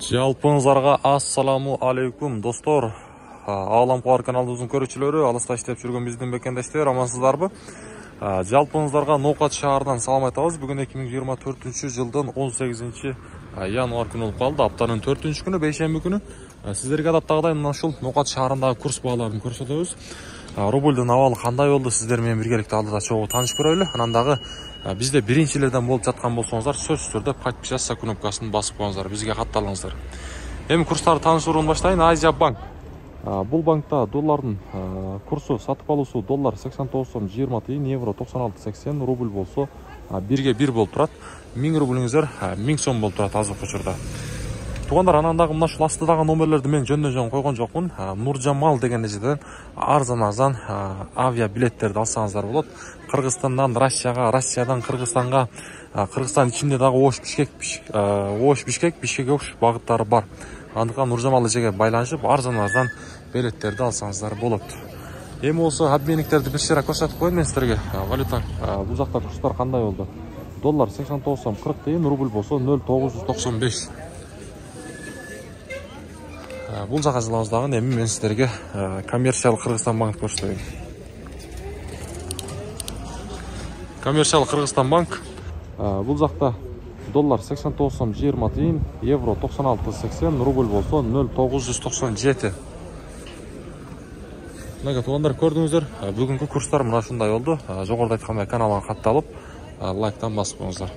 Жалпыңыздарга ассаламу алейкум достор. Алам Куар каналыбыздын көрүүчүлөрү, алыста иштеп жүргөн биздин бекенdeштер, амансыздарбы? Жалпыңыздарга Ноокат шаарынан салам айтабыз. Бүгүн 2024-жылдын 18 январь күнү болуп калды. Аптанын 4-күнү, бейшемби күнү. Сиздерге адаттагыдай мына ушул Ноокат шаарындагы курс бааларын көрсөтөбүз. Рублдун абалы кандай болду, сиздер менен биргеликте алдыда чогуу таанышып көрөлү. Анан дагы бизде биринчилерден болуп жаткан болсоңуздар, сөзсүз түрдө подписаться кнопкасын басып коюңуздар, бизге катталыңыздар. Эми курстарды тааныштырууну баштайын. Азия банк. Бул банкта доллардын курсу сатып алуусу доллар 89 сом 20 тыйын, евро 96.80, рубль болсо 1ге 1 болуп турат. 1000 рублиңиздер 1000 сом болуп турат азыркы учурда. Тугандар, анан дагы мына ушул астыдагы номерлерди мен жөн койгон жокмун. Нуржамал деген эжеден арзан авиа билеттерди алсаңыздар болот. Кыргызстандан Россияга, Россиядан Кыргызстанга, Кыргызстан ичинде дагы Ош, Бишкек, Ош багыттары бар. Андыктан Нуржамал эжеге байланышып арзан билеттерди алсаңыздар болот. Эми болсо обменниктерди бир шыра көрсөтүп коеюн мен сиздерге. Валюта бул жакта курстар кандай болду? Доллар 89 сом 40 тыйын, рубль болсо 0,995. Бул жака жылабыздагы эми мен сиздерге коммерциялык Кыргызстан банк көрсөтөйүн. Коммерциялык Кыргызстан банк. Бул жакта доллар 89 сом 20 тыйын, евро 96.80, рубль болсо 0,997. Мына туугандар, көрдүңүздөр, бүгүнкү курстар мына ушундай болду. Жогоруда айткандай каналга катталып, лайктан басып коюңуздар.